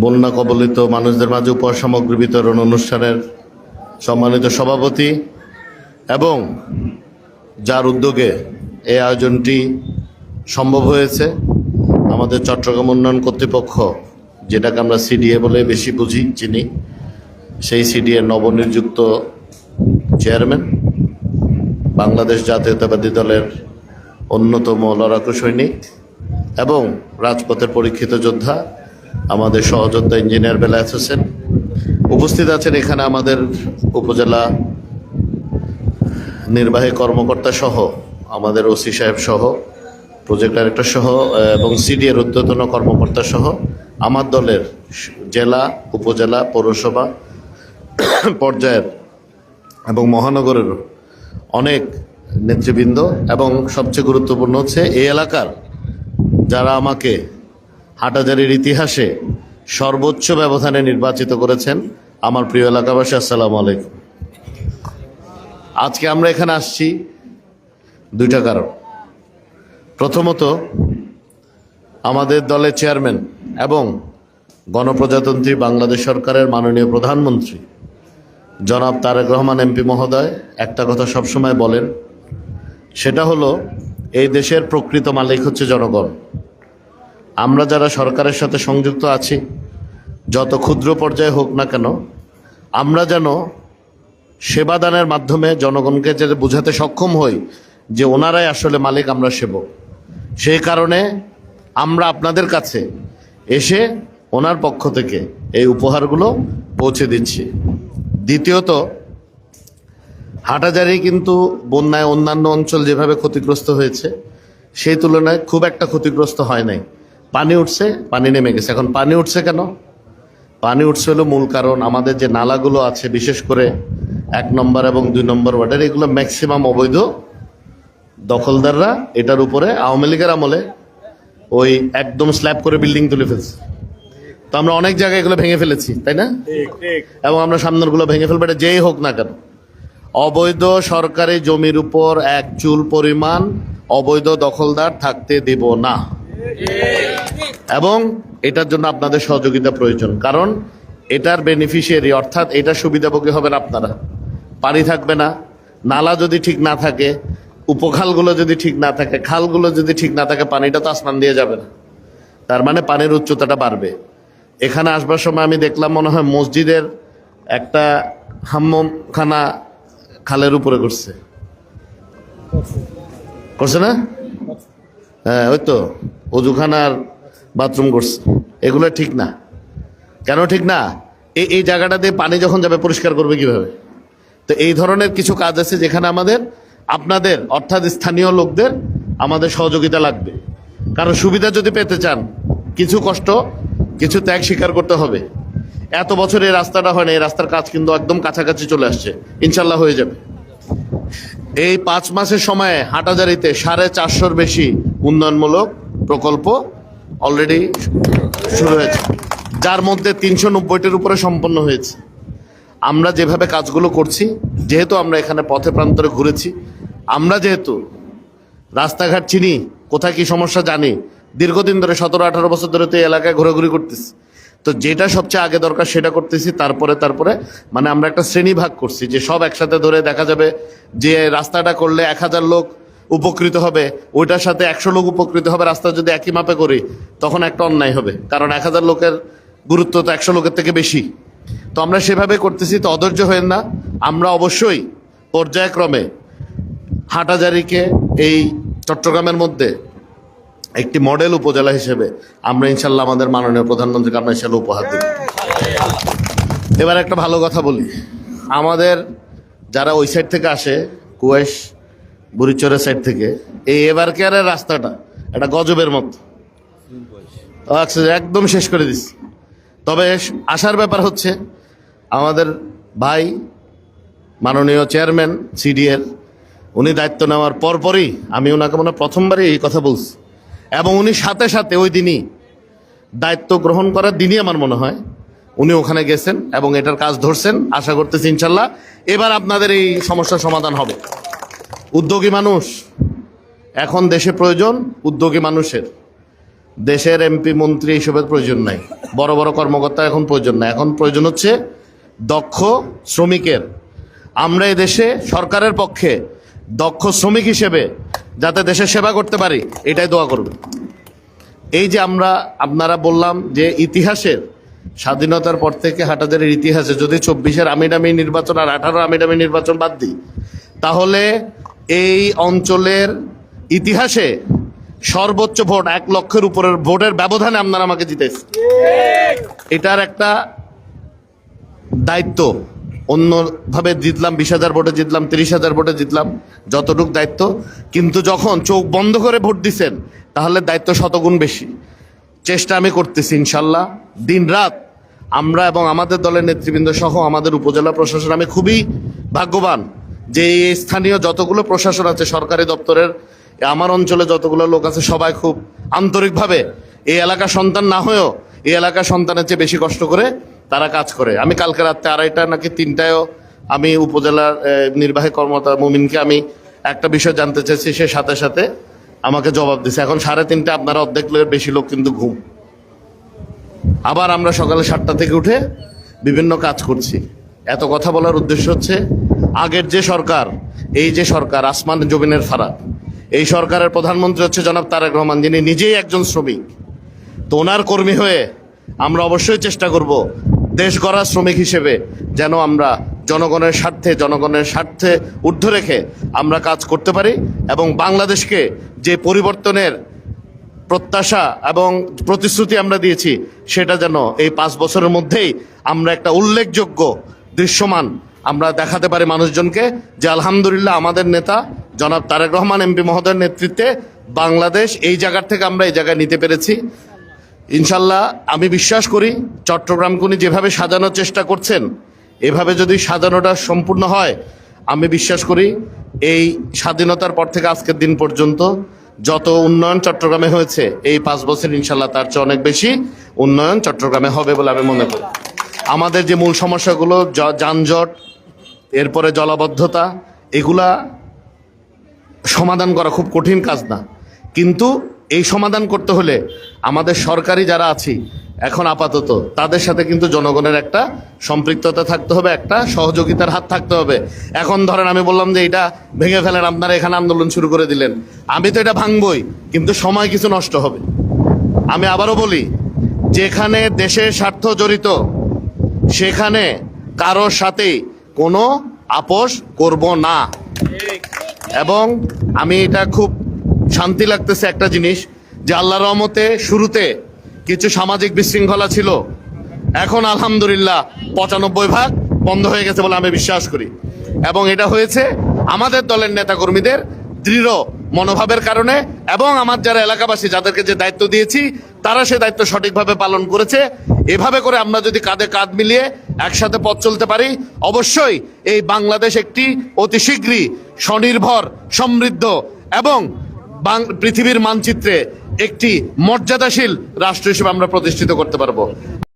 বন্যা কবলিত মানুষদের মাঝে উপহার সামগ্রী বিতরণ অনুষ্ঠানের সম্মানিত সভাপতি এবং যার উদ্যোগে এই আয়োজনটি সম্ভব হয়েছে আমাদের চট্টগ্রাম উন্নয়ন কর্তৃপক্ষ, যেটাকে আমরা সিডিএ বলে বেশি চিনি, সেই সিডিএ নবনিযুক্ত চেয়ারম্যান, বাংলাদেশ জাতীয়তাবাদী দলের অন্যতম লড়াকু সৈনিক এবং রাজপথের পরীক্ষিত যোদ্ধা আমাদের সহযোদ্ধা ইঞ্জিনিয়ার বেলায়েত হোসেন উপস্থিত আছেন। এখানে আমাদের উপজেলা নির্বাহী কর্মকর্তা সহ, আমাদের ওসি সাহেব সহ, প্রজেক্ট ডাইরেক্টর সহ এবং সিডিএর ঊর্ধ্বতন কর্মকর্তা সহ আমার দলের জেলা, উপজেলা, পৌরসভা পর্যায়ের এবং মহানগরের অনেক নেতৃবৃন্দ এবং সবচেয়ে গুরুত্বপূর্ণ হচ্ছে এই এলাকার যারা আমাকে হাটহাজারীর ইতিহাসে সর্বোচ্চ ব্যবধানে নির্বাচিত করেছেন, আমার প্রিয় এলাকাবাসী, আসসালামু আলাইকুম। আজকে আমরা এখানে আসছি দুইটা কারণ। প্রথমত, আমাদের দলের চেয়ারম্যান এবং গণপ্রজাতন্ত্রী বাংলাদেশ সরকারের মাননীয় প্রধানমন্ত্রী জনাব তারেক রহমান এমপি মহোদয় একটা কথা সবসময় বলেন, সেটা হলো এই দেশের প্রকৃত মালিক হচ্ছে জনগণ। আমরা যারা সরকারের সাথে সংযুক্ত আছি, যত ক্ষুদ্র পর্যায়ে হোক না কেন, আমরা যেন সেবাদানের মাধ্যমে জনগণকে যে বোঝাতে সক্ষম হই যে ওনারাই আসলে মালিক, আমরা সেবক। সেই কারণে আমরা আপনাদের কাছে এসে ওনার পক্ষ থেকে এই উপহারগুলো পৌঁছে দিচ্ছি। দ্বিতীয়ত, হাটহাজারী কিন্তু বন্যায় অন্যান্য অঞ্চল যেভাবে ক্ষতিগ্রস্ত হয়েছে সেই তুলনায় খুব একটা ক্ষতিগ্রস্ত হয় নাই। পানি উঠছে, পানি নেমে গেছে। এখন পানি উঠছে কেন? পানি উঠছে হলো মূল কারণ আমাদের যে নালাগুলো আছে, বিশেষ করে 1 নম্বর এবং 2 নম্বর ওয়ার্ডের, এগুলো ম্যাক্সিমাম অবৈধ দখলদাররা এটার উপরে আওয়ামী লীগের আমলে ওই একদম স্ল্যাব করে বিল্ডিং তুলে ফেলছে। তো আমরা অনেক জায়গায় এগুলো ভেঙে ফেলেছি, তাই না? এবং আমরা সামনেরগুলো ভেঙে ফেলবো, এটা যেই হোক না কেন। অবৈধ সরকারি জমির উপর এক চুল পরিমাণ অবৈধ দখলদার থাকতে দেব না, এবং এটার জন্য আপনাদের সহযোগিতা প্রয়োজন। কারণ এটার বেনিফিশিয়ারি, অর্থাৎ এটা সুবিধাভোগী হবেন আপনারা। পানি থাকবে না, নালা যদি ঠিক না থাকে, উপখালগুলো যদি ঠিক না থাকে, খালগুলো যদি ঠিক না থাকে, পানিটা তো আসমান দিয়ে যাবে না। তার মানে পানির উচ্চতাটা বাড়বে। এখানে আসবার সময় আমি দেখলাম মনে হয় মসজিদের একটা হাম্মমখানা খালের উপরে করছে না? হ্যাঁ, ওই তো অজুখানার বাথরুম করছে। এগুলো ঠিক না। কেন ঠিক না? এই জায়গাটা দিয়ে পানি যখন যাবে পরিষ্কার করবে কিভাবে? তো এই ধরনের কিছু কাজ আছে যেখানে আমাদের, আপনাদের অর্থাৎ স্থানীয় লোকদের আমাদের সহযোগিতা লাগবে। কারণ সুবিধা যদি পেতে চান, কিছু কষ্ট, কিছু ত্যাগ স্বীকার করতে হবে। এত বছর এই রাস্তাটা হয় না, এই রাস্তার কাজ কিন্তু একদম কাছাকাছি চলে আসছে, ইনশাল্লাহ হয়ে যাবে। এই 5 মাসের সময়ে হাটহাজারীতে 450-র বেশি উন্নয়নমূলক প্রকল্প অলরেডি শুরু হয়েছে, যার মধ্যে 390-টির উপরে সম্পন্ন হয়েছে। আমরা যেভাবে কাজগুলো করছি, যেহেতু আমরা এখানে পথে প্রান্তরে ঘুরেছি, আমরা যেহেতু রাস্তাঘাট চিনি, কোথায় কি সমস্যা জানি, দীর্ঘদিন ধরে 17-18 বছর ধরে তো এই এলাকায় ঘোরাঘুরি করতেছি, তো যেটা সবচেয়ে আগে দরকার সেটা করতেছি। তারপরে মানে আমরা একটা শ্রেণী ভাগ করছি যে সব একসাথে ধরে দেখা যাবে যে রাস্তাটা করলে 1000 লোক উপকৃত হবে, ওইটার সাথে 100 লোক উপকৃত হবে। রাস্তা যদি একই মাপে করি তখন একটা অন্যায় হবে, কারণ 1000 লোকের গুরুত্ব তো 100 লোকের থেকে বেশি। তো আমরা সেভাবে করতেছি। তো অধৈর্য হয়েন না, আমরা অবশ্যই পর্যায়ক্রমে হাটহাজারীকে এই চট্টগ্রামের মধ্যে একটি মডেল উপজেলা হিসেবে আমরা ইনশাল্লাহ আমাদের মাননীয় প্রধানমন্ত্রীকে আমরা ইনশাল্লাহ উপহার দেব। এবার একটা ভালো কথা বলি, আমাদের যারা ওই সাইড থেকে আসে, কুয়েস বুড়িচরের সাইড থেকে, এই এবার কেয়ারের রাস্তাটা একটা গজবের মতো, আচ্ছা একদম শেষ করে দিচ্ছি। তবে আসার ব্যাপার হচ্ছে, আমাদের ভাই মাননীয় চেয়ারম্যান সিডিএর, উনি দায়িত্ব নেওয়ার পরপরই আমি ওনাকে মনে প্রথমবারই এই কথা বলছি, এবং উনি সাথে সাথে ওই দিনই দায়িত্ব গ্রহণ করার দিনই আমার মনে হয় উনি ওখানে গেছেন এবং এটার কাজ ধরছেন। আশা করতেছি ইনশাল্লাহ এবার আপনাদের এই সমস্যার সমাধান হবে। উদ্যোগী মানুষ, এখন দেশে প্রয়োজন উদ্যোগী মানুষের। দেশের এমপি মন্ত্রী এইসবের প্রয়োজন নাই, বড় বড় কর্মকর্তা এখন প্রয়োজন নাই। এখন প্রয়োজন হচ্ছে দক্ষ শ্রমিকের। আমরা এই দেশে সরকারের পক্ষে দক্ষ শ্রমিক হিসেবে যাতে দেশের সেবা করতে পারি, এটাই দোয়া করবে। এই যে আপনারা বললাম যে ইতিহাসের স্বাধীনতার পর থেকে হাটাজারির ইতিহাসে যদি 24-এর আমিডামি নির্বাচন আর 18 আমিডামি নির্বাচন বাদ দিই, তাহলে এই অঞ্চলের ইতিহাসে সর্বোচ্চ ভোট 1 লক্ষের উপরের ভোটের ব্যবধানে আপনারা আমাকে জিতেছেন। এটার একটা দায়িত্ব। অন্যভাবে জিতলাম 20,000 ভোটে জিতলাম, 30,000 ভোটে জিতলাম, যতটুক দায়িত্ব। কিন্তু যখন চোখ বন্ধ করে ভোট দিচ্ছেন, তাহলে দায়িত্ব শতগুণ বেশি। চেষ্টা আমি করতেছি ইনশাল্লাহ দিন রাত। আমরা এবং আমাদের দলের নেতৃবৃন্দ সহ আমাদের উপজেলা প্রশাসন, আমি খুবই ভাগ্যবান যে এই স্থানীয় যতগুলো প্রশাসন আছে সরকারি দপ্তরের, আমার অঞ্চলে যতগুলো লোক আছে, সবাই খুব আন্তরিকভাবে এই এলাকার সন্তান না হয়েও এই এলাকার সন্তানের চেয়ে বেশি কষ্ট করে তারা কাজ করে। আমি কালকে রাত্রে 2:30 নাকি 3টায়ও আমি উপজেলার নির্বাহী কর্মকর্তা মুমিনকে আমি একটা বিষয় জানতে চাইছি, সে সাথে সাথে আমাকে জবাব দিছে। এখন 3:30 আপনারা অর্ধেক লোকের বেশি লোক কিন্তু ঘুম। আবার আমরা সকালে 7টা থেকে উঠে বিভিন্ন কাজ করছি। এত কথা বলার উদ্দেশ্য হচ্ছে, আগের যে সরকার, এই যে সরকার আসমান জমিনের ফারাক, এই সরকারের প্রধানমন্ত্রী হচ্ছে জনাব তারেক রহমান, যিনি নিজেই একজন শ্রমিক। তো ওনার কর্মী হয়ে আমরা অবশ্যই চেষ্টা করব দেশ গড়ার শ্রমিক হিসেবে যেন আমরা জনগণের স্বার্থে ঊর্ধ্বে রেখে আমরা কাজ করতে পারি, এবং বাংলাদেশকে যে পরিবর্তনের প্রত্যাশা এবং প্রতিশ্রুতি আমরা দিয়েছি, সেটা যেন এই 5 বছরের মধ্যেই আমরা একটা উল্লেখযোগ্য দৃশ্যমান আমরা দেখাতে পারি মানুষজনকে, যে আলহামদুলিল্লাহ আমাদের নেতা জনাব তারেক রহমান এমপি মহোদয়ের নেতৃত্বে বাংলাদেশ এই জায়গার থেকে আমরা এই জায়গায় নিতে পেরেছি। ইনশাল্লাহ আমি বিশ্বাস করি চট্টগ্রামকে উনি যেভাবে সাজানোর চেষ্টা করছেন, এভাবে যদি সাজানোটা সম্পূর্ণ হয়, আমি বিশ্বাস করি এই স্বাধীনতার পর থেকে আজকের দিন পর্যন্ত যত উন্নয়ন চট্টগ্রামে হয়েছে, এই 5 বছর ইনশাল্লাহ তার চেয়ে অনেক বেশি উন্নয়ন চট্টগ্রামে হবে বলে আমি মনে করি। আমাদের যে মূল সমস্যাগুলো, যানজট, এরপরে জলাবদ্ধতা, এগুলা সমাধান করা খুব কঠিন কাজ না। কিন্তু এই সমাধান করতে হলে আমাদের সরকারি যারা আছি এখন আপাতত, তাদের সাথে কিন্তু জনগণের একটা সম্পৃক্ততা থাকতে হবে, একটা সহযোগিতার হাত থাকতে হবে। এখন ধরেন আমি বললাম যে এটা ভেঙে ফেলেন, আপনারা এখানে আন্দোলন শুরু করে দিলেন, আমি তো এটা ভাঙবই, কিন্তু সময় কিছু নষ্ট হবে। আমি আবারও বলি, যেখানে দেশের স্বার্থ জড়িত সেখানে কারোর সাথে কোনো আপোষ করব না। এবং আমি এটা খুব শান্তি লাগতেছে একটা জিনিস, যে আল্লাহর রহমতে শুরুতে কিছু সামাজিক বিশৃঙ্খলা ছিল, এখন আলহামদুলিল্লাহ 95% বন্ধ হয়ে গেছে বলে আমি বিশ্বাস করি। এবং এটা হয়েছে আমাদের দলের নেতাকর্মীদের দৃঢ় মনোভাবের কারণে, এবং আমার যারা এলাকাবাসী যাদেরকে যে দায়িত্ব দিয়েছি, তারা সে দায়িত্ব সঠিকভাবে পালন করেছে। এভাবে করে আমরা যদি কাঁধে কাঁধ মিলিয়ে একসাথে পথ চলতে পারি, অবশ্যই এই বাংলাদেশ একটি অতি শীঘ্রই স্বনির্ভর, সমৃদ্ধ এবং পৃথিবীর মানচিত্রে একটি মর্যাদাশীল রাষ্ট্র হিসেবে আমরা প্রতিষ্ঠিত করতে পারবো।